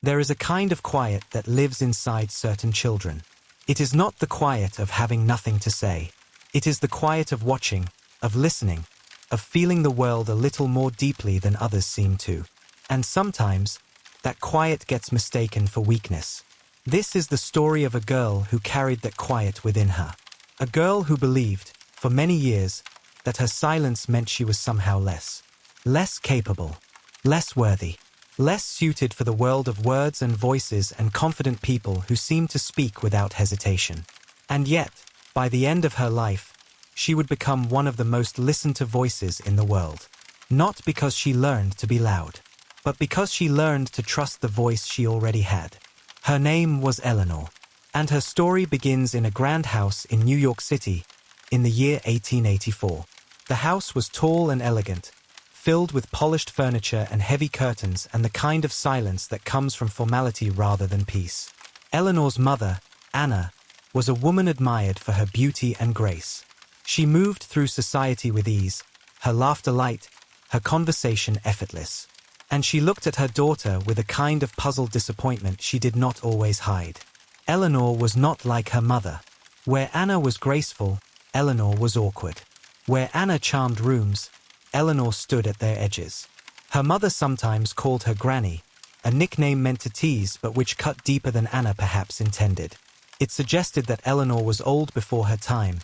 There is a kind of quiet that lives inside certain children. It is not the quiet of having nothing to say. It is the quiet of watching, of listening, of feeling the world a little more deeply than others seem to. And sometimes, that quiet gets mistaken for weakness. This is the story of a girl who carried that quiet within her. A girl who believed, for many years, that her silence meant she was somehow less capable, less worthy, less suited for the world of words and voices and confident people who seemed to speak without hesitation. And yet, by the end of her life, she would become one of the most listened to voices in the world. Not because she learned to be loud, but because she learned to trust the voice she already had. Her name was Eleanor, and her story begins in a grand house in New York City in the year 1884. The house was tall and elegant, filled with polished furniture and heavy curtains and the kind of silence that comes from formality rather than peace. Eleanor's mother, Anna, was a woman admired for her beauty and grace. She moved through society with ease, her laughter light, her conversation effortless. And she looked at her daughter with a kind of puzzled disappointment she did not always hide. Eleanor was not like her mother. Where Anna was graceful, Eleanor was awkward. Where Anna charmed rooms, Eleanor stood at their edges. Her mother sometimes called her Granny, a nickname meant to tease but which cut deeper than Anna perhaps intended. It suggested that Eleanor was old before her time,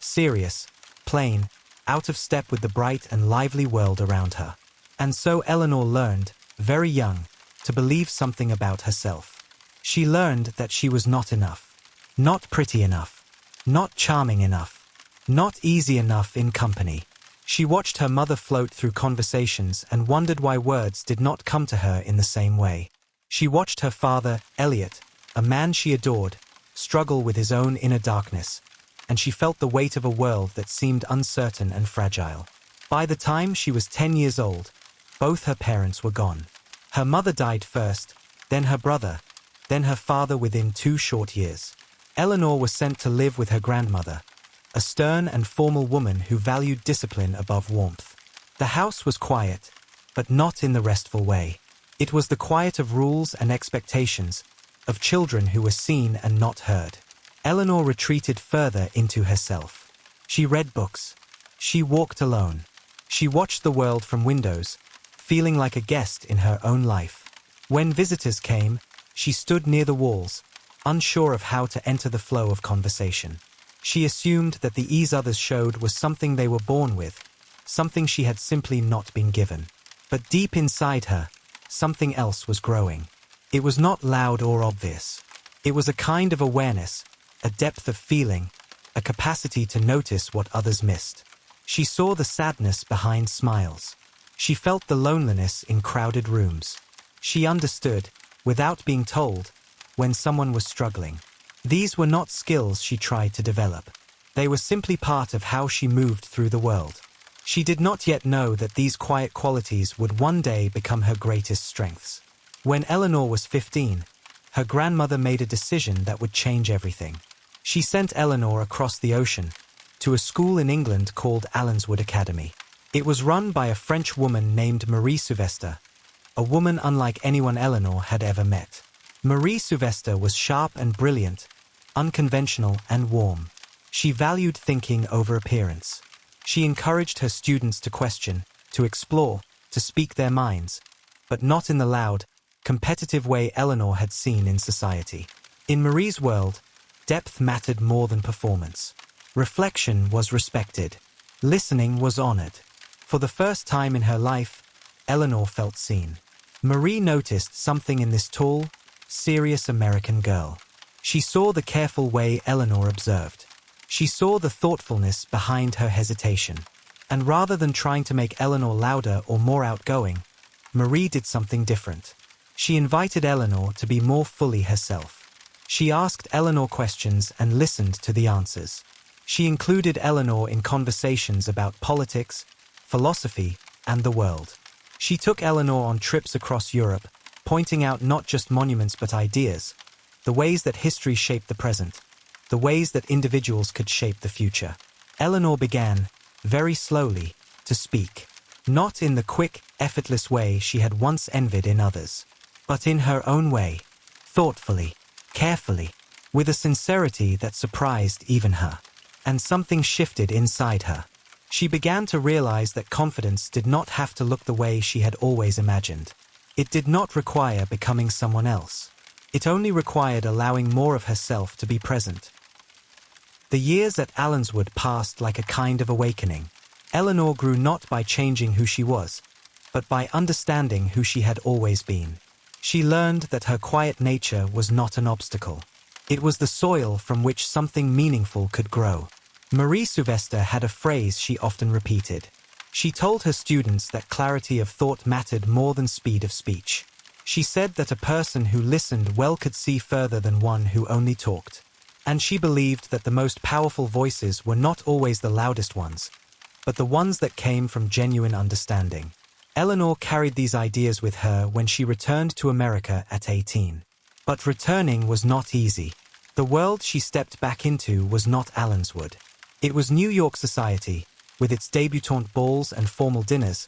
serious, plain, out of step with the bright and lively world around her. And so Eleanor learned, very young, to believe something about herself. She learned that she was not enough, not pretty enough, not charming enough, not easy enough in company. She watched her mother float through conversations and wondered why words did not come to her in the same way. She watched her father, Elliot, a man she adored, struggle with his own inner darkness, and she felt the weight of a world that seemed uncertain and fragile. By the time she was 10 years old, both her parents were gone. Her mother died first, then her brother, then her father within 2 short years. Eleanor was sent to live with her grandmother, a stern and formal woman who valued discipline above warmth. The house was quiet, but not in the restful way. It was the quiet of rules and expectations, of children who were seen and not heard. Eleanor retreated further into herself. She read books. She walked alone. She watched the world from windows, feeling like a guest in her own life. When visitors came, she stood near the walls, unsure of how to enter the flow of conversation. She assumed that the ease others showed was something they were born with, something she had simply not been given. But deep inside her, something else was growing. It was not loud or obvious. It was a kind of awareness, a depth of feeling, a capacity to notice what others missed. She saw the sadness behind smiles. She felt the loneliness in crowded rooms. She understood, without being told, when someone was struggling. These were not skills she tried to develop. They were simply part of how she moved through the world. She did not yet know that these quiet qualities would one day become her greatest strengths. When Eleanor was 15, her grandmother made a decision that would change everything. She sent Eleanor across the ocean, to a school in England called Allenswood Academy. It was run by a French woman named Marie Souvestre, a woman unlike anyone Eleanor had ever met. Marie Souvestre was sharp and brilliant, unconventional and warm. She valued thinking over appearance. She encouraged her students to question, to explore, to speak their minds, but not in the loud, competitive way Eleanor had seen in society. In Marie's world, depth mattered more than performance. Reflection was respected. Listening was honored. For the first time in her life, Eleanor felt seen. Marie noticed something in this tall, serious American girl. She saw the careful way Eleanor observed. She saw the thoughtfulness behind her hesitation. And rather than trying to make Eleanor louder or more outgoing, Marie did something different. She invited Eleanor to be more fully herself. She asked Eleanor questions and listened to the answers. She included Eleanor in conversations about politics, philosophy, and the world. She took Eleanor on trips across Europe, pointing out not just monuments but ideas, the ways that history shaped the present, the ways that individuals could shape the future. Eleanor began, very slowly, to speak, not in the quick, effortless way she had once envied in others. but in her own way, thoughtfully, carefully, with a sincerity that surprised even her. And something shifted inside her. She began to realize that confidence did not have to look the way she had always imagined. It did not require becoming someone else. It only required allowing more of herself to be present. The years at Allenswood passed like a kind of awakening. Eleanor grew not by changing who she was, but by understanding who she had always been. She learned that her quiet nature was not an obstacle. It was the soil from which something meaningful could grow. Marie Sylvester had a phrase she often repeated. She told her students that clarity of thought mattered more than speed of speech. She said that a person who listened well could see further than one who only talked. And she believed that the most powerful voices were not always the loudest ones, but the ones that came from genuine understanding. Eleanor carried these ideas with her when she returned to America at 18. But returning was not easy. The world she stepped back into was not Allenswood. It was New York society, with its debutante balls and formal dinners,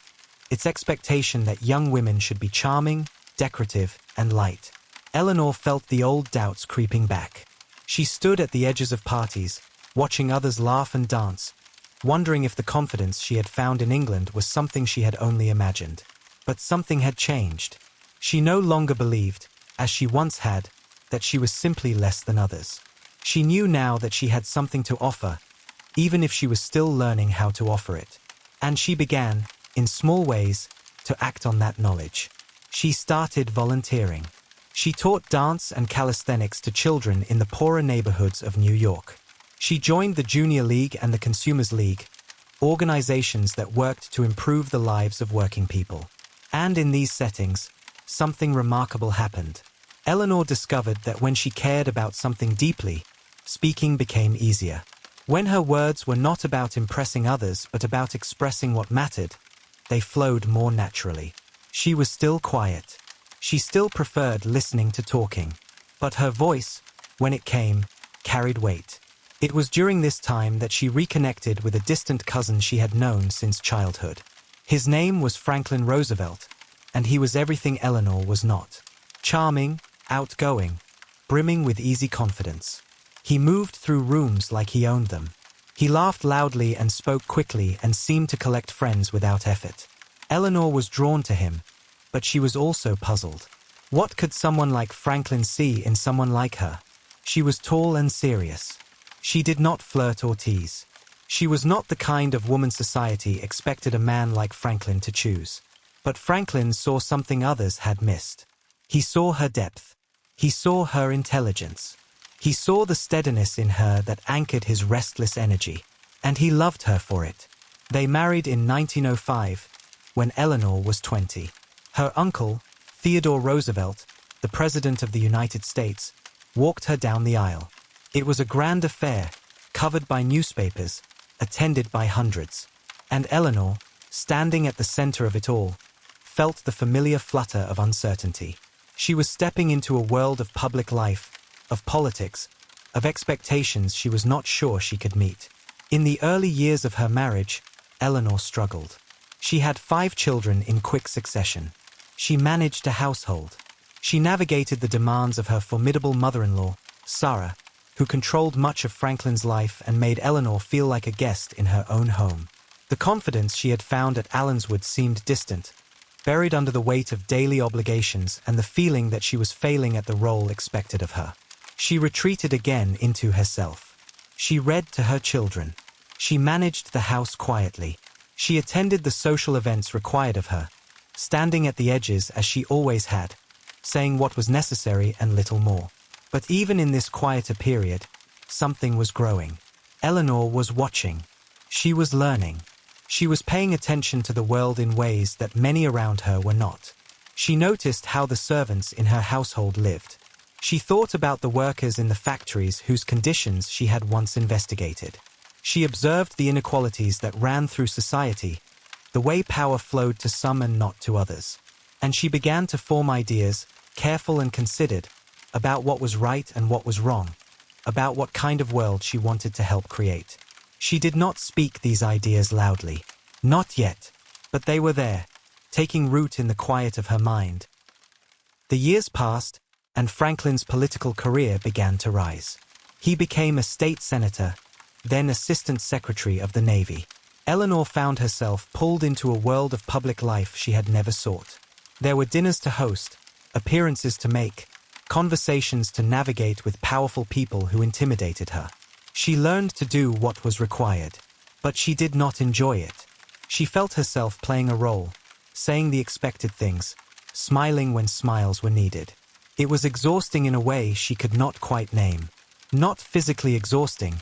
its expectation that young women should be charming, decorative, and light. Eleanor felt the old doubts creeping back. She stood at the edges of parties, watching others laugh and dance, wondering if the confidence she had found in England was something she had only imagined. But something had changed. She no longer believed, as she once had, that she was simply less than others. She knew now that she had something to offer, even if she was still learning how to offer it. And she began, in small ways, to act on that knowledge. She started volunteering. She taught dance and calisthenics to children in the poorer neighborhoods of New York. She joined the Junior League and the Consumers League, organizations that worked to improve the lives of working people. And in these settings, something remarkable happened. Eleanor discovered that when she cared about something deeply, speaking became easier. When her words were not about impressing others but about expressing what mattered, they flowed more naturally. She was still quiet. She still preferred listening to talking. But her voice, when it came, carried weight. It was during this time that she reconnected with a distant cousin she had known since childhood. His name was Franklin Roosevelt, and he was everything Eleanor was not. Charming, outgoing, brimming with easy confidence. He moved through rooms like he owned them. He laughed loudly and spoke quickly and seemed to collect friends without effort. Eleanor was drawn to him, but she was also puzzled. What could someone like Franklin see in someone like her? She was tall and serious. She did not flirt or tease. She was not the kind of woman society expected a man like Franklin to choose. But Franklin saw something others had missed. He saw her depth. He saw her intelligence. He saw the steadiness in her that anchored his restless energy. And he loved her for it. They married in 1905, when Eleanor was 20. Her uncle, Theodore Roosevelt, the President of the United States, walked her down the aisle. It was a grand affair, covered by newspapers, attended by hundreds. And Eleanor, standing at the center of it all, felt the familiar flutter of uncertainty. She was stepping into a world of public life, of politics, of expectations she was not sure she could meet. In the early years of her marriage, Eleanor struggled. She had 5 children in quick succession. She managed a household. She navigated the demands of her formidable mother-in-law, Sarah, who controlled much of Franklin's life and made Eleanor feel like a guest in her own home. The confidence she had found at Allenswood seemed distant, buried under the weight of daily obligations and the feeling that she was failing at the role expected of her. She retreated again into herself. She read to her children. She managed the house quietly. She attended the social events required of her, standing at the edges as she always had, saying what was necessary and little more. But even in this quieter period, something was growing. Eleanor was watching. She was learning. She was paying attention to the world in ways that many around her were not. She noticed how the servants in her household lived. She thought about the workers in the factories whose conditions she had once investigated. She observed the inequalities that ran through society, the way power flowed to some and not to others. And she began to form ideas, careful and considered, about what was right and what was wrong, about what kind of world she wanted to help create. She did not speak these ideas loudly. Not yet. But they were there, taking root in the quiet of her mind. The years passed, and Franklin's political career began to rise. He became a state senator, then Assistant Secretary of the Navy. Eleanor found herself pulled into a world of public life she had never sought. There were dinners to host, appearances to make, conversations to navigate with powerful people who intimidated her. She learned to do what was required, but she did not enjoy it. She felt herself playing a role, saying the expected things, smiling when smiles were needed. It was exhausting in a way she could not quite name. Not physically exhausting,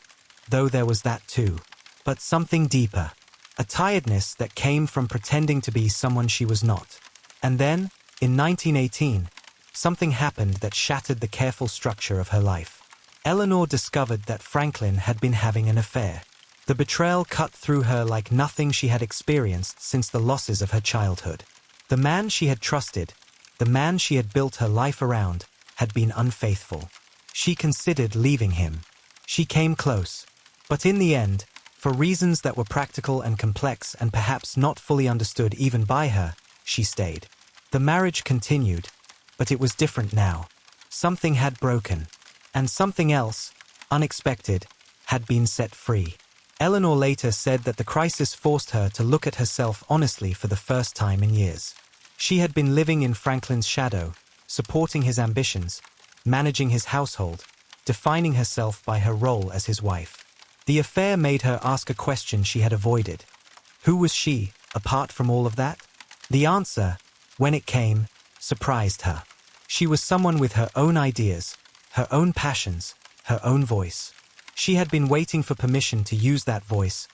though there was that too, but something deeper, a tiredness that came from pretending to be someone she was not. And then, in 1918, something happened that shattered the careful structure of her life. Eleanor discovered that Franklin had been having an affair. The betrayal cut through her like nothing she had experienced since the losses of her childhood. The man she had trusted, the man she had built her life around, had been unfaithful. She considered leaving him. She came close. But in the end, for reasons that were practical and complex and perhaps not fully understood even by her, she stayed. The marriage continued, but it was different now. Something had broken, and something else, unexpected, had been set free. Eleanor later said that the crisis forced her to look at herself honestly for the first time in years. She had been living in Franklin's shadow, supporting his ambitions, managing his household, defining herself by her role as his wife. The affair made her ask a question she had avoided. Who was she, apart from all of that? The answer, when it came, surprised her. She was someone with her own ideas, her own passions, her own voice. She had been waiting for permission to use that voice,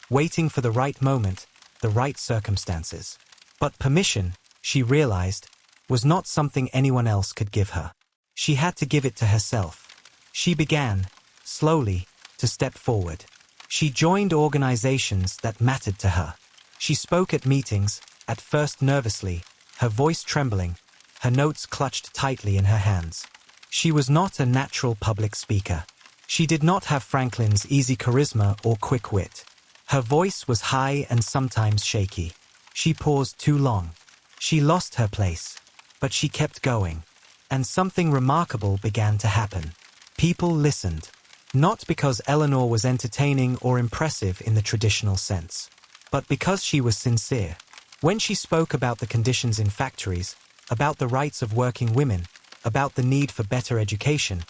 waiting for the right moment, the right circumstances. But permission, she realized, was not something anyone else could give her. She had to give it to herself. She began, slowly, to step forward. She joined organizations that mattered to her. She spoke at meetings, at first nervously, her voice trembling, her notes clutched tightly in her hands. She was not a natural public speaker. She did not have Franklin's easy charisma or quick wit. Her voice was high and sometimes shaky. She paused too long. She lost her place. But she kept going. And something remarkable began to happen. People listened. Not because Eleanor was entertaining or impressive in the traditional sense, but because she was sincere. When she spoke about the conditions in factories, about the rights of working women, about the need for better education,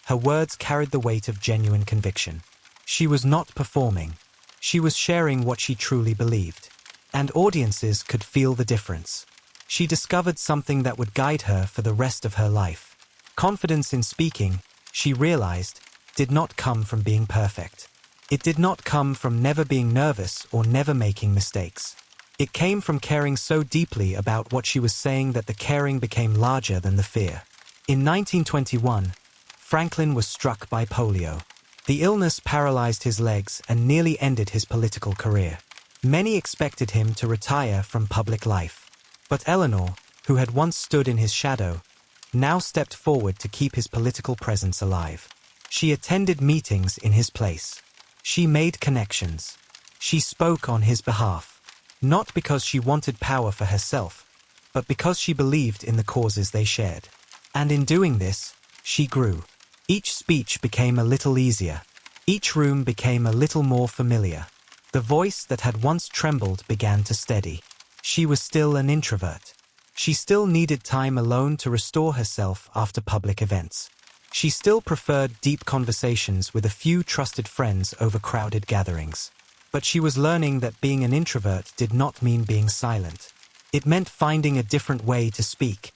her words carried the weight of genuine conviction. She was not performing. She was sharing what she truly believed. And audiences could feel the difference. She discovered something that would guide her for the rest of her life. Confidence in speaking, she realized, did not come from being perfect. It did not come from never being nervous or never making mistakes. It came from caring so deeply about what she was saying that the caring became larger than the fear. In 1921, Franklin was struck by polio. The illness paralyzed his legs and nearly ended his political career. Many expected him to retire from public life. But Eleanor, who had once stood in his shadow, now stepped forward to keep his political presence alive. She attended meetings in his place. She made connections. She spoke on his behalf, not because she wanted power for herself, but because she believed in the causes they shared. And in doing this, she grew. Each speech became a little easier. Each room became a little more familiar. The voice that had once trembled began to steady. She was still an introvert. She still needed time alone to restore herself after public events. She still preferred deep conversations with a few trusted friends over crowded gatherings. But she was learning that being an introvert did not mean being silent. It meant finding a different way to speak.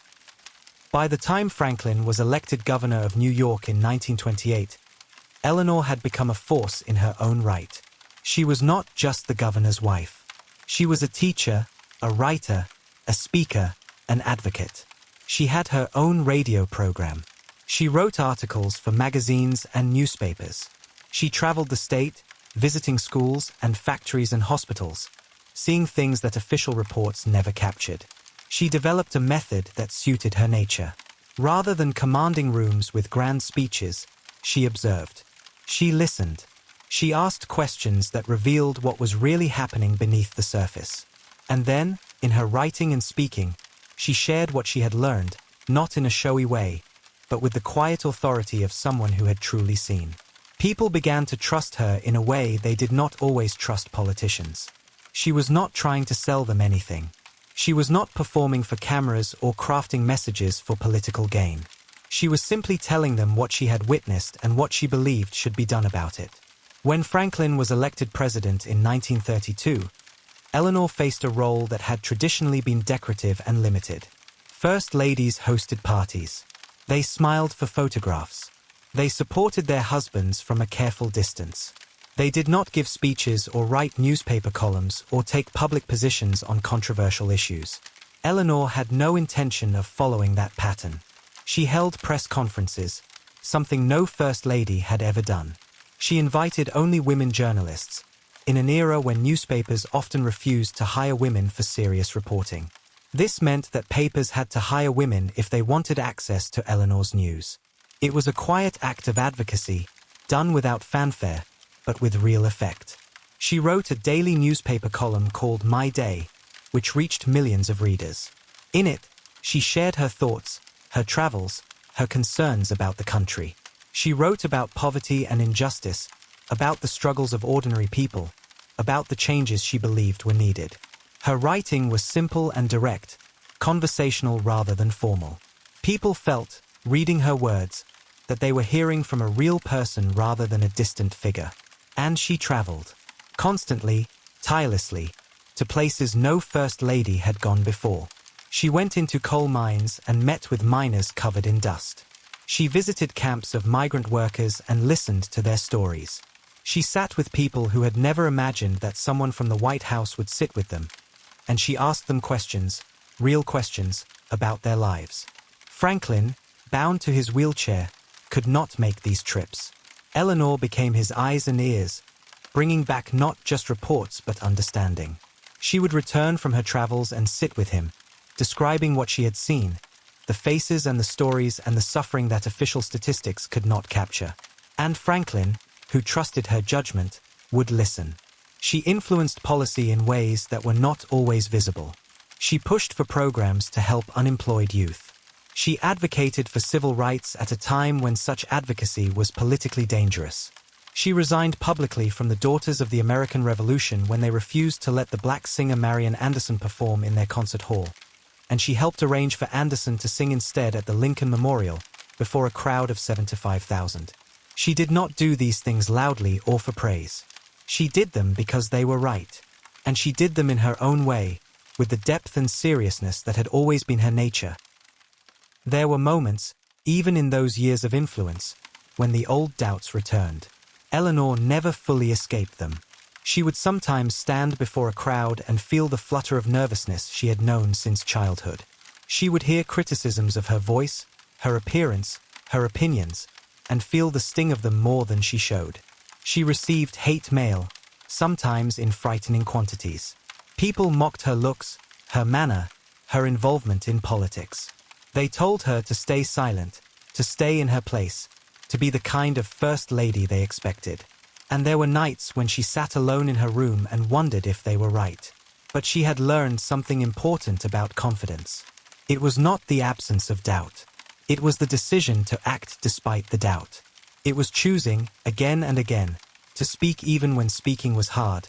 By the time Franklin was elected governor of New York in 1928, Eleanor had become a force in her own right. She was not just the governor's wife. She was a teacher, a writer, a speaker, an advocate. She had her own radio program. She wrote articles for magazines and newspapers. She traveled the state, visiting schools and factories and hospitals, seeing things that official reports never captured. She developed a method that suited her nature. Rather than commanding rooms with grand speeches, she observed. She listened. She asked questions that revealed what was really happening beneath the surface. And then, in her writing and speaking, she shared what she had learned, not in a showy way, but with the quiet authority of someone who had truly seen. People began to trust her in a way they did not always trust politicians. She was not trying to sell them anything. She was not performing for cameras or crafting messages for political gain. She was simply telling them what she had witnessed and what she believed should be done about it. When Franklin was elected president in 1932, Eleanor faced a role that had traditionally been decorative and limited. First ladies hosted parties. They smiled for photographs. They supported their husbands from a careful distance. They did not give speeches or write newspaper columns or take public positions on controversial issues. Eleanor had no intention of following that pattern. She held press conferences, something no first lady had ever done. She invited only women journalists, in an era when newspapers often refused to hire women for serious reporting. This meant that papers had to hire women if they wanted access to Eleanor's news. It was a quiet act of advocacy, done without fanfare, but with real effect. She wrote a daily newspaper column called My Day, which reached millions of readers. In it, she shared her thoughts, her travels, her concerns about the country. She wrote about poverty and injustice, about the struggles of ordinary people, about the changes she believed were needed. Her writing was simple and direct, conversational rather than formal. People felt, reading her words, that they were hearing from a real person rather than a distant figure. And she traveled, constantly, tirelessly, to places no first lady had gone before. She went into coal mines and met with miners covered in dust. She visited camps of migrant workers and listened to their stories. She sat with people who had never imagined that someone from the White House would sit with them, and she asked them questions, real questions, about their lives. Franklin, bound to his wheelchair, could not make these trips. Eleanor became his eyes and ears, bringing back not just reports but understanding. She would return from her travels and sit with him, describing what she had seen, the faces and the stories and the suffering that official statistics could not capture. And Franklin, who trusted her judgment, would listen. She influenced policy in ways that were not always visible. She pushed for programs to help unemployed youth. She advocated for civil rights at a time when such advocacy was politically dangerous. She resigned publicly from the Daughters of the American Revolution when they refused to let the black singer Marian Anderson perform in their concert hall. And she helped arrange for Anderson to sing instead at the Lincoln Memorial before a crowd of 75,000. She did not do these things loudly or for praise. She did them because they were right. And she did them in her own way, with the depth and seriousness that had always been her nature. There were moments, even in those years of influence, when the old doubts returned. Eleanor never fully escaped them. She would sometimes stand before a crowd and feel the flutter of nervousness she had known since childhood. She would hear criticisms of her voice, her appearance, her opinions, and feel the sting of them more than she showed. She received hate mail, sometimes in frightening quantities. People mocked her looks, her manner, her involvement in politics. They told her to stay silent, to stay in her place, to be the kind of first lady they expected. And there were nights when she sat alone in her room and wondered if they were right. But she had learned something important about confidence. It was not the absence of doubt. It was the decision to act despite the doubt. It was choosing, again and again, to speak even when speaking was hard,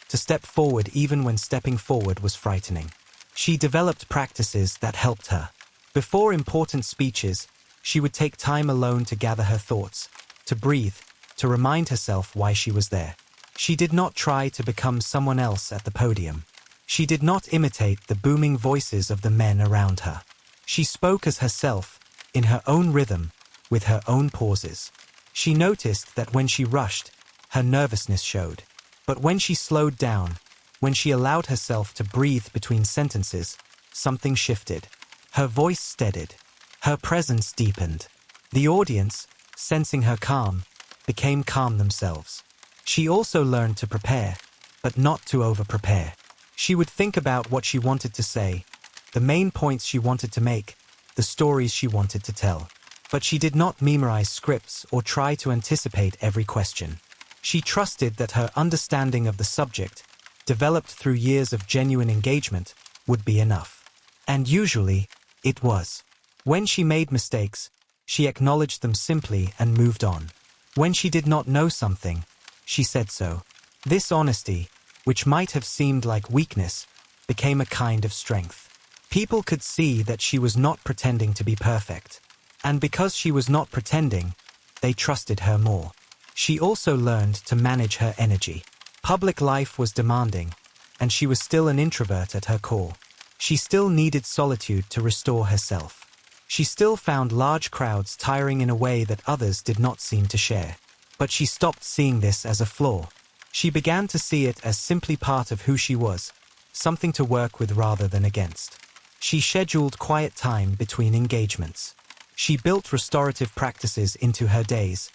to step forward even when stepping forward was frightening. She developed practices that helped her. Before important speeches, she would take time alone to gather her thoughts, to breathe, to remind herself why she was there. She did not try to become someone else at the podium. She did not imitate the booming voices of the men around her. She spoke as herself, in her own rhythm, with her own pauses. She noticed that when she rushed, her nervousness showed. But when she slowed down, when she allowed herself to breathe between sentences, something shifted. Her voice steadied. Her presence deepened. The audience, sensing her calm, became calm themselves. She also learned to prepare, but not to over-prepare. She would think about what she wanted to say, the main points she wanted to make, the stories she wanted to tell. But she did not memorize scripts or try to anticipate every question. She trusted that her understanding of the subject, developed through years of genuine engagement, would be enough. And usually, it was. When she made mistakes, she acknowledged them simply and moved on. When she did not know something, she said so. This honesty, which might have seemed like weakness, became a kind of strength. People could see that she was not pretending to be perfect. And because she was not pretending, they trusted her more. She also learned to manage her energy. Public life was demanding, and she was still an introvert at her core. She still needed solitude to restore herself. She still found large crowds tiring in a way that others did not seem to share. But she stopped seeing this as a flaw. She began to see it as simply part of who she was, something to work with rather than against. She scheduled quiet time between engagements. She built restorative practices into her days,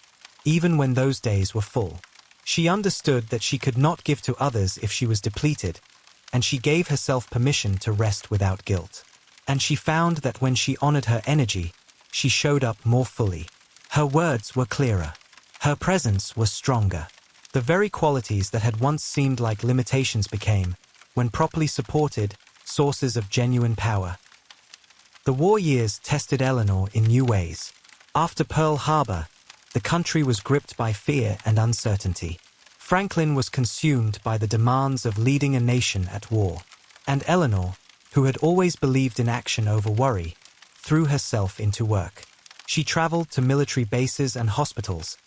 even when those days were full. She understood that she could not give to others if she was depleted, and she gave herself permission to rest without guilt. And she found that when she honored her energy, she showed up more fully. Her words were clearer. Her presence was stronger. The very qualities that had once seemed like limitations became, when properly supported, sources of genuine power. The war years tested Eleanor in new ways. After Pearl Harbor, the country was gripped by fear and uncertainty. Franklin was consumed by the demands of leading a nation at war. And Eleanor, who had always believed in action over worry, threw herself into work. She traveled to military bases and hospitals,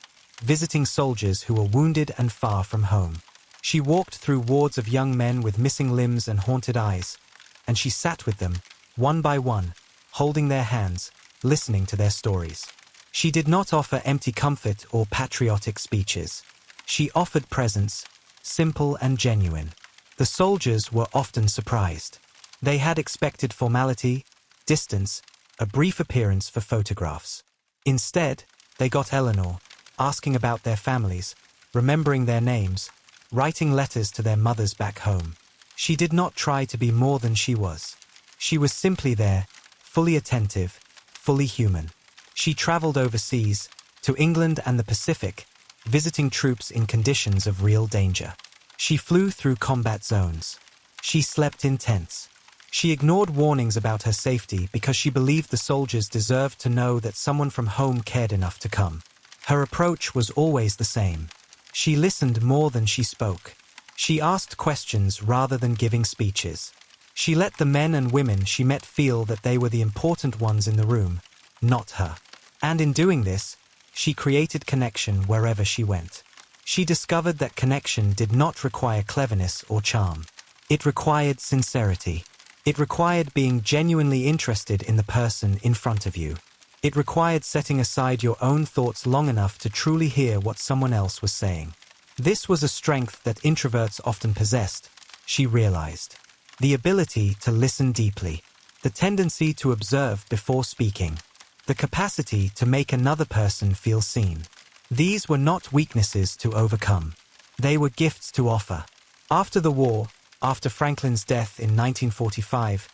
visiting soldiers who were wounded and far from home. She walked through wards of young men with missing limbs and haunted eyes, and she sat with them, one by one, holding their hands, listening to their stories. She did not offer empty comfort or patriotic speeches. She offered presence, simple and genuine. The soldiers were often surprised. They had expected formality, distance, a brief appearance for photographs. Instead, they got Eleanor, asking about their families, remembering their names, writing letters to their mothers back home. She did not try to be more than she was. She was simply there, fully attentive, fully human. She traveled overseas, to England and the Pacific, visiting troops in conditions of real danger. She flew through combat zones. She slept in tents. She ignored warnings about her safety because she believed the soldiers deserved to know that someone from home cared enough to come. Her approach was always the same. She listened more than she spoke. She asked questions rather than giving speeches. She let the men and women she met feel that they were the important ones in the room, not her. And in doing this, she created connection wherever she went. She discovered that connection did not require cleverness or charm. It required sincerity. It required being genuinely interested in the person in front of you. It required setting aside your own thoughts long enough to truly hear what someone else was saying. This was a strength that introverts often possessed, she realized. The ability to listen deeply, the tendency to observe before speaking, the capacity to make another person feel seen. These were not weaknesses to overcome. They were gifts to offer. After the war, after Franklin's death in 1945,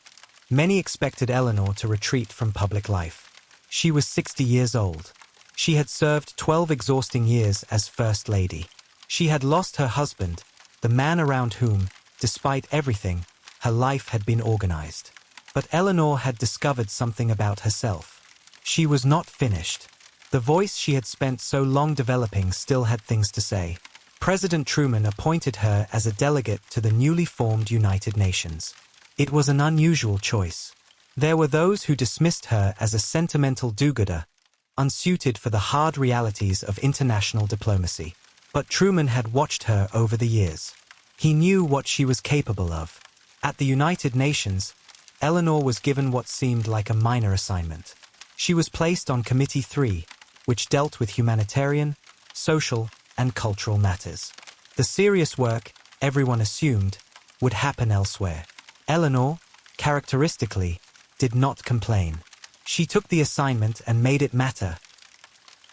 many expected Eleanor to retreat from public life. She was 60 years old. She had served 12 exhausting years as First Lady. She had lost her husband, the man around whom, despite everything, her life had been organized. But Eleanor had discovered something about herself. She was not finished. The voice she had spent so long developing still had things to say. President Truman appointed her as a delegate to the newly formed United Nations. It was an unusual choice. There were those who dismissed her as a sentimental do-gooder, unsuited for the hard realities of international diplomacy. But Truman had watched her over the years. He knew what she was capable of. At the United Nations, Eleanor was given what seemed like a minor assignment. She was placed on Committee 3, which dealt with humanitarian, social, and cultural matters. The serious work, everyone assumed, would happen elsewhere. Eleanor, characteristically, did not complain. She took the assignment and made it matter.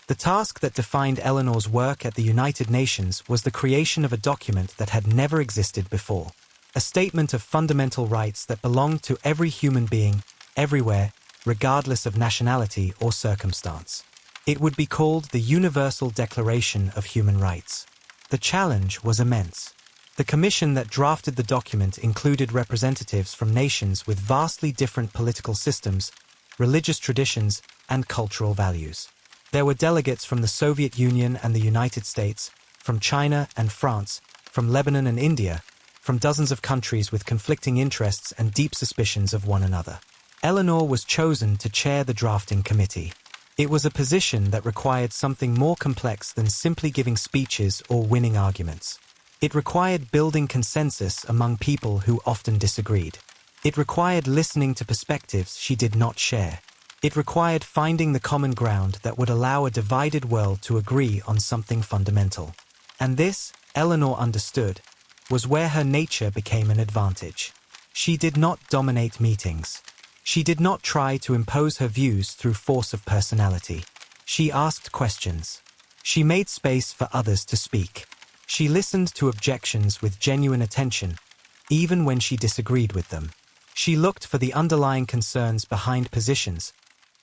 The task that defined Eleanor's work at the United Nations was the creation of a document that had never existed before. A statement of fundamental rights that belonged to every human being, everywhere, regardless of nationality or circumstance. It would be called the Universal Declaration of Human Rights. The challenge was immense. The commission that drafted the document included representatives from nations with vastly different political systems, religious traditions, and cultural values. There were delegates from the Soviet Union and the United States, from China and France, from Lebanon and India, from dozens of countries with conflicting interests and deep suspicions of one another. Eleanor was chosen to chair the drafting committee. It was a position that required something more complex than simply giving speeches or winning arguments. It required building consensus among people who often disagreed. It required listening to perspectives she did not share. It required finding the common ground that would allow a divided world to agree on something fundamental. And this, Eleanor understood, was where her nature became an advantage. She did not dominate meetings. She did not try to impose her views through force of personality. She asked questions. She made space for others to speak. She listened to objections with genuine attention, even when she disagreed with them. She looked for the underlying concerns behind positions,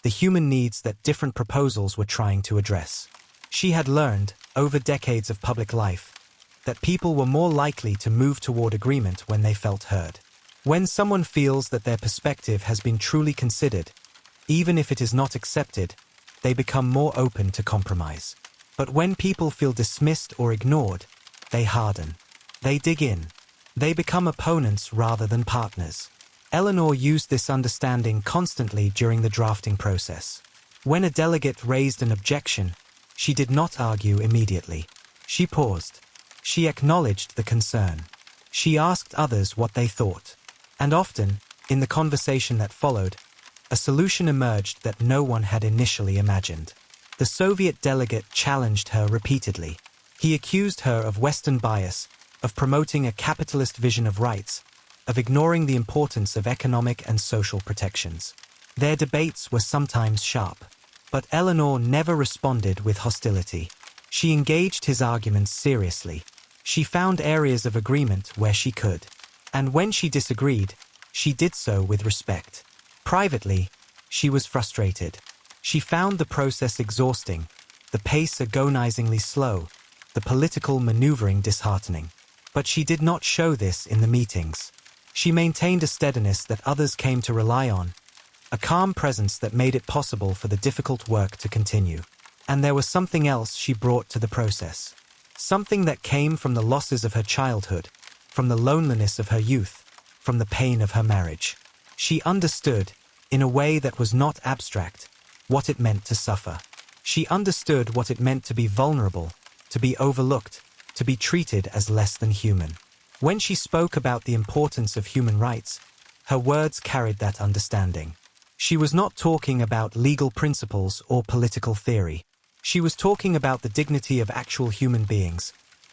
the human needs that different proposals were trying to address. She had learned, over decades of public life, that people were more likely to move toward agreement when they felt heard. When someone feels that their perspective has been truly considered, even if it is not accepted, they become more open to compromise. But when people feel dismissed or ignored, they harden. They dig in. They become opponents rather than partners. Eleanor used this understanding constantly during the drafting process. When a delegate raised an objection, she did not argue immediately. She paused. She acknowledged the concern. She asked others what they thought. And often, in the conversation that followed, a solution emerged that no one had initially imagined. The Soviet delegate challenged her repeatedly. He accused her of Western bias, of promoting a capitalist vision of rights, of ignoring the importance of economic and social protections. Their debates were sometimes sharp, but Eleanor never responded with hostility. She engaged his arguments seriously. She found areas of agreement where she could. And when she disagreed, she did so with respect. Privately, she was frustrated. She found the process exhausting, the pace agonizingly slow, the political maneuvering disheartening. But she did not show this in the meetings. She maintained a steadiness that others came to rely on, a calm presence that made it possible for the difficult work to continue. And there was something else she brought to the process. Something that came from the losses of her childhood, from the loneliness of her youth, from the pain of her marriage. She understood, in a way that was not abstract, what it meant to suffer. She understood what it meant to be vulnerable, to be overlooked, to be treated as less than human. When she spoke about the importance of human rights, her words carried that understanding. She was not talking about legal principles or political theory. She was talking about the dignity of actual human beings,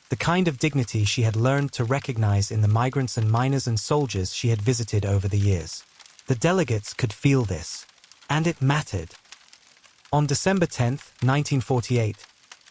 the kind of dignity she had learned to recognize in the migrants and miners and soldiers she had visited over the years. The delegates could feel this, and it mattered. On December 10, 1948,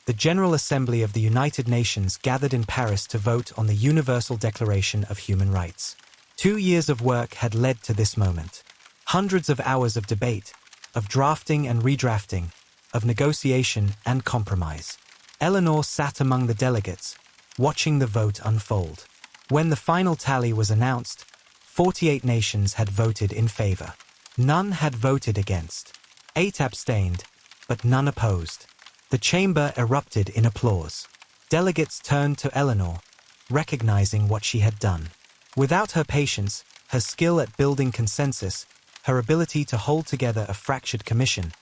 the General Assembly of the United Nations gathered in Paris to vote on the Universal Declaration of Human Rights. 2 years of work had led to this moment. Hundreds of hours of debate, of drafting and redrafting, of negotiation and compromise. Eleanor sat among the delegates, watching the vote unfold. When the final tally was announced, 48 nations had voted in favor. None had voted against. 8 abstained, but none opposed. The chamber erupted in applause. Delegates turned to Eleanor, recognizing what she had done. Without her patience, her skill at building consensus, her ability to hold together a fractured commission,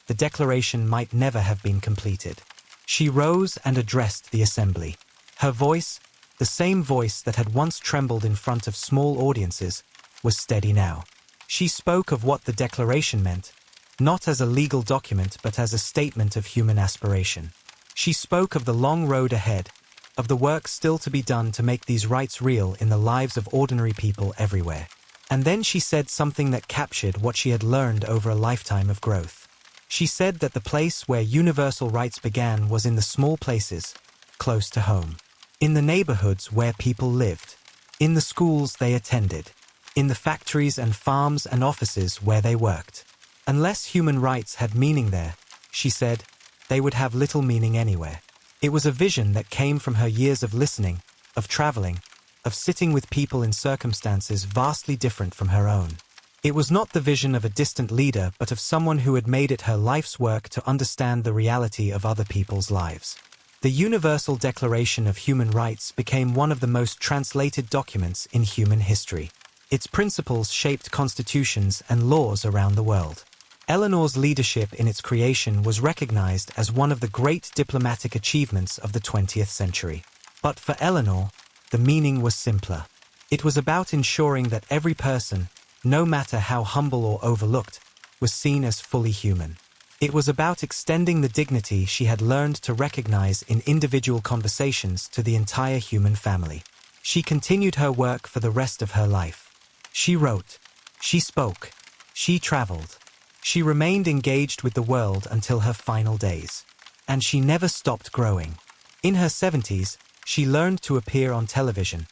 the declaration might never have been completed. She rose and addressed the assembly. Her voice, the same voice that had once trembled in front of small audiences, was steady now. She spoke of what the declaration meant, not as a legal document but as a statement of human aspiration. She spoke of the long road ahead, of the work still to be done to make these rights real in the lives of ordinary people everywhere. And then she said something that captured what she had learned over a lifetime of growth. She said that the place where universal rights began was in the small places, close to home. In the neighborhoods where people lived. In the schools they attended. In the factories and farms and offices where they worked. Unless human rights had meaning there, she said, they would have little meaning anywhere. It was a vision that came from her years of listening, of traveling, of sitting with people in circumstances vastly different from her own. It was not the vision of a distant leader, but of someone who had made it her life's work to understand the reality of other people's lives. The Universal Declaration of Human Rights became one of the most translated documents in human history. Its principles shaped constitutions and laws around the world. Eleanor's leadership in its creation was recognized as one of the great diplomatic achievements of the 20th century. But for Eleanor, the meaning was simpler. It was about ensuring that every person, no matter how humble or overlooked, was seen as fully human. It was about extending the dignity she had learned to recognize in individual conversations to the entire human family. She continued her work for the rest of her life. She wrote, she spoke, she traveled. She remained engaged with the world until her final days. And she never stopped growing. In her 70s, she learned to appear on television,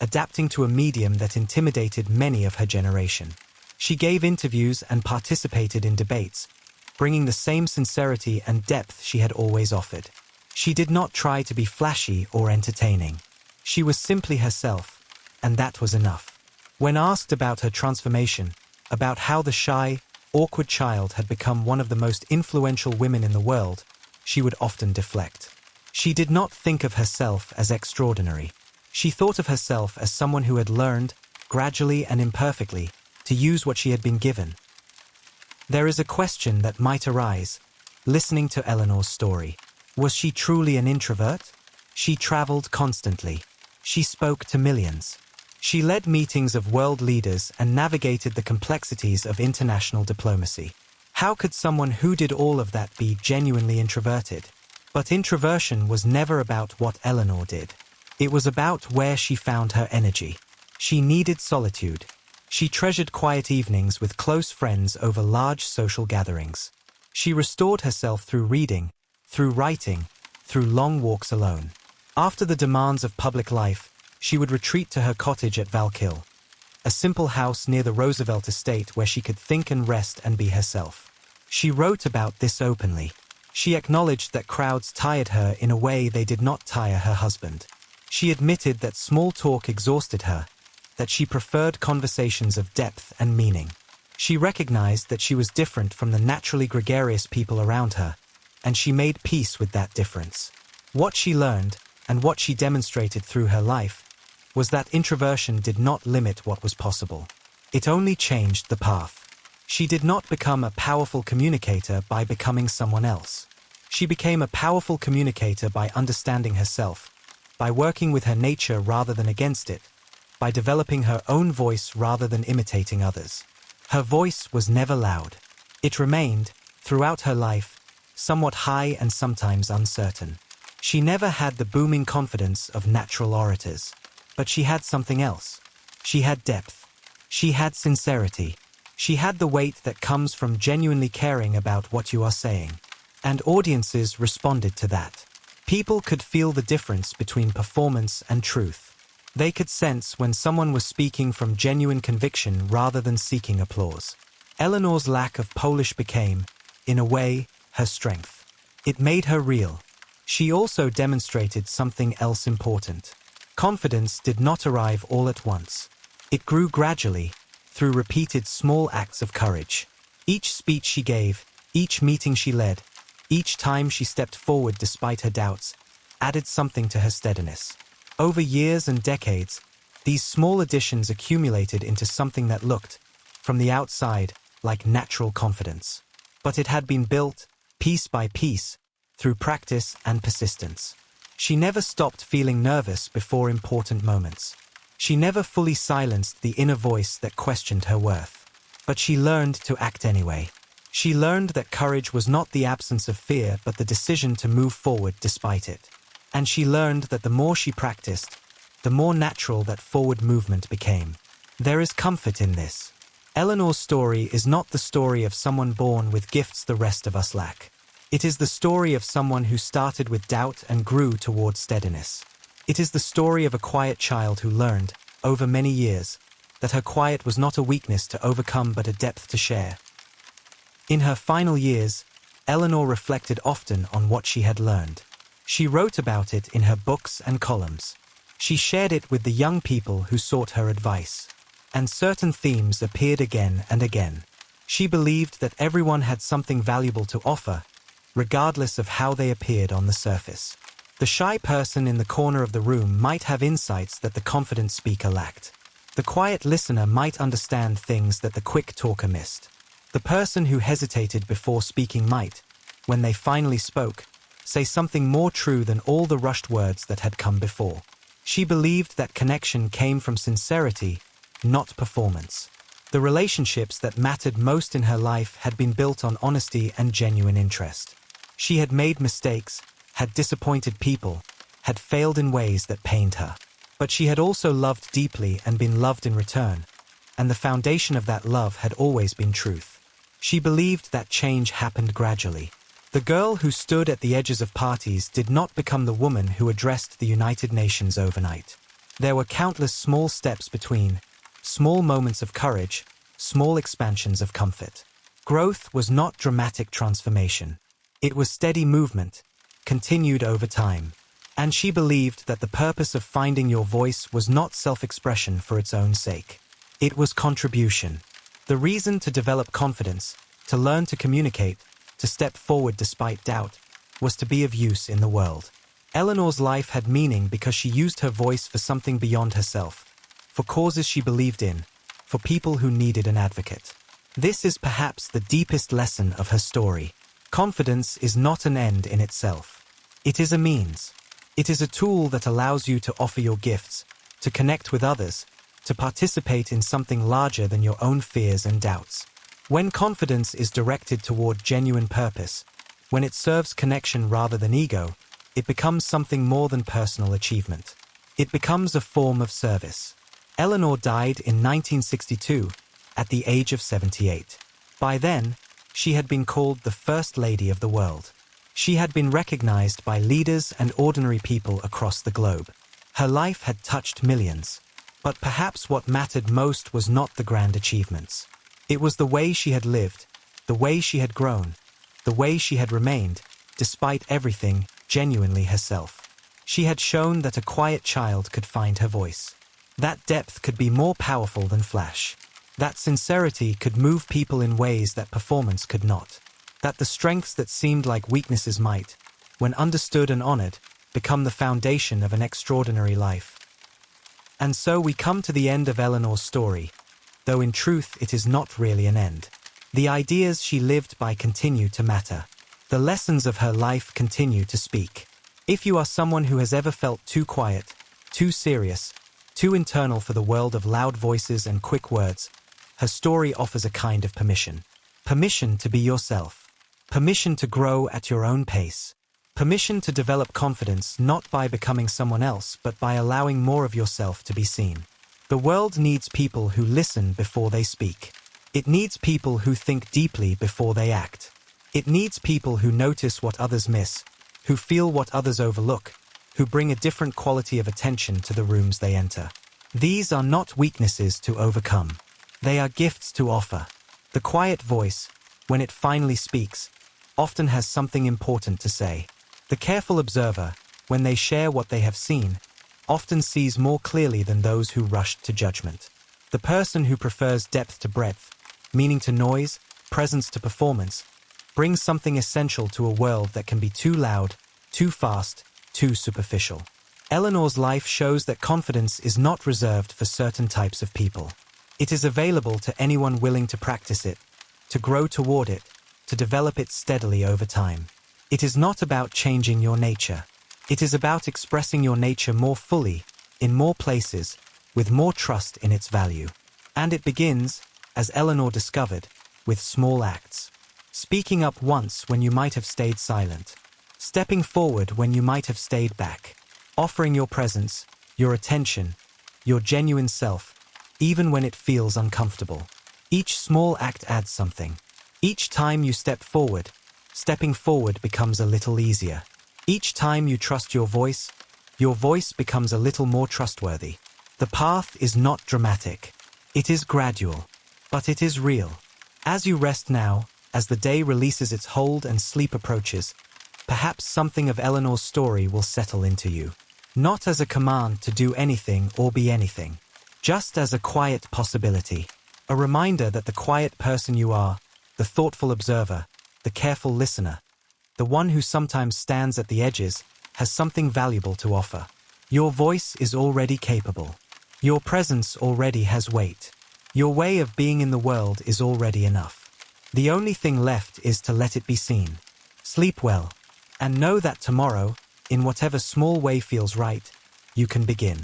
adapting to a medium that intimidated many of her generation. She gave interviews and participated in debates, bringing the same sincerity and depth she had always offered. She did not try to be flashy or entertaining. She was simply herself, and that was enough. When asked about her transformation, about how the shy, awkward child had become one of the most influential women in the world, she would often deflect. She did not think of herself as extraordinary. She thought of herself as someone who had learned, gradually and imperfectly, to use what she had been given. There is a question that might arise, listening to Eleanor's story. Was she truly an introvert? She traveled constantly. She spoke to millions. She led meetings of world leaders and navigated the complexities of international diplomacy. How could someone who did all of that be genuinely introverted? But introversion was never about what Eleanor did. It was about where she found her energy. She needed solitude. She treasured quiet evenings with close friends over large social gatherings. She restored herself through reading, through writing, through long walks alone. After the demands of public life, she would retreat to her cottage at Valkill, a simple house near the Roosevelt estate where she could think and rest and be herself. She wrote about this openly. She acknowledged that crowds tired her in a way they did not tire her husband. She admitted that small talk exhausted her, that she preferred conversations of depth and meaning. She recognized that she was different from the naturally gregarious people around her, and she made peace with that difference. What she learned, and what she demonstrated through her life, was that introversion did not limit what was possible. It only changed the path. She did not become a powerful communicator by becoming someone else. She became a powerful communicator by understanding herself, by working with her nature rather than against it, by developing her own voice rather than imitating others. Her voice was never loud. It remained, throughout her life, somewhat high and sometimes uncertain. She never had the booming confidence of natural orators. But she had something else. She had depth. She had sincerity. She had the weight that comes from genuinely caring about what you are saying. And audiences responded to that. People could feel the difference between performance and truth. They could sense when someone was speaking from genuine conviction rather than seeking applause. Eleanor's lack of polish became, in a way, her strength. It made her real. She also demonstrated something else important. Confidence did not arrive all at once. It grew gradually, through repeated small acts of courage. Each speech she gave, each meeting she led, each time she stepped forward despite her doubts, added something to her steadiness. Over years and decades, these small additions accumulated into something that looked, from the outside, like natural confidence. But it had been built, piece by piece, through practice and persistence. She never stopped feeling nervous before important moments. She never fully silenced the inner voice that questioned her worth. But she learned to act anyway. She learned that courage was not the absence of fear but the decision to move forward despite it. And she learned that the more she practiced, the more natural that forward movement became. There is comfort in this. Eleanor's story is not the story of someone born with gifts the rest of us lack. It is the story of someone who started with doubt and grew toward steadiness. It is the story of a quiet child who learned, over many years, that her quiet was not a weakness to overcome but a depth to share. In her final years, Eleanor reflected often on what she had learned. She wrote about it in her books and columns. She shared it with the young people who sought her advice. and certain themes appeared again and again. She believed that everyone had something valuable to offer, regardless of how they appeared on the surface. The shy person in the corner of the room might have insights that the confident speaker lacked. The quiet listener might understand things that the quick talker missed. The person who hesitated before speaking might, when they finally spoke, say something more true than all the rushed words that had come before. She believed that connection came from sincerity, not performance. The relationships that mattered most in her life had been built on honesty and genuine interest. She had made mistakes, had disappointed people, had failed in ways that pained her. But she had also loved deeply and been loved in return, and the foundation of that love had always been truth. She believed that change happened gradually. The girl who stood at the edges of parties did not become the woman who addressed the United Nations overnight. There were countless small steps between, small moments of courage, small expansions of comfort. Growth was not dramatic transformation. It was steady movement, continued over time. And she believed that the purpose of finding your voice was not self-expression for its own sake. It was contribution. The reason to develop confidence, to learn to communicate, to step forward despite doubt, was to be of use in the world. Eleanor's life had meaning because she used her voice for something beyond herself, for causes she believed in, for people who needed an advocate. This is perhaps the deepest lesson of her story. Confidence is not an end in itself. It is a means. It is a tool that allows you to offer your gifts, to connect with others, to participate in something larger than your own fears and doubts. When confidence is directed toward genuine purpose, when it serves connection rather than ego, it becomes something more than personal achievement. It becomes a form of service. Eleanor died in 1962, at the age of 78. By then, she had been called the First Lady of the world. She had been recognized by leaders and ordinary people across the globe. Her life had touched millions. But perhaps what mattered most was not the grand achievements. It was the way she had lived, the way she had grown, the way she had remained, despite everything, genuinely herself. She had shown that a quiet child could find her voice. That depth could be more powerful than flash. That sincerity could move people in ways that performance could not. That the strengths that seemed like weaknesses might, when understood and honored, become the foundation of an extraordinary life. And so we come to the end of Eleanor's story, though in truth it is not really an end. The ideas she lived by continue to matter. The lessons of her life continue to speak. If you are someone who has ever felt too quiet, too serious, too internal for the world of loud voices and quick words, her story offers a kind of permission. Permission to be yourself. Permission to grow at your own pace. Permission to develop confidence not by becoming someone else but by allowing more of yourself to be seen. The world needs people who listen before they speak. It needs people who think deeply before they act. It needs people who notice what others miss, who feel what others overlook, who bring a different quality of attention to the rooms they enter. These are not weaknesses to overcome. They are gifts to offer. The quiet voice, when it finally speaks, often has something important to say. The careful observer, when they share what they have seen, often sees more clearly than those who rushed to judgment. The person who prefers depth to breadth, meaning to noise, presence to performance, brings something essential to a world that can be too loud, too fast, too superficial. Eleanor's life shows that confidence is not reserved for certain types of people. It is available to anyone willing to practice it, to grow toward it, to develop it steadily over time. It is not about changing your nature. It is about expressing your nature more fully, in more places, with more trust in its value. And it begins, as Eleanor discovered, with small acts. Speaking up once when you might have stayed silent. Stepping forward when you might have stayed back. Offering your presence, your attention, your genuine self, even when it feels uncomfortable. Each small act adds something. Each time you step forward, stepping forward becomes a little easier. Each time you trust your voice becomes a little more trustworthy. The path is not dramatic. It is gradual, but it is real. As you rest now, as the day releases its hold and sleep approaches, perhaps something of Eleanor's story will settle into you. Not as a command to do anything or be anything, just as a quiet possibility, a reminder that the quiet person you are, the thoughtful observer, the careful listener, the one who sometimes stands at the edges, has something valuable to offer. Your voice is already capable. Your presence already has weight. Your way of being in the world is already enough. The only thing left is to let it be seen. Sleep well, and know that tomorrow, in whatever small way feels right, you can begin.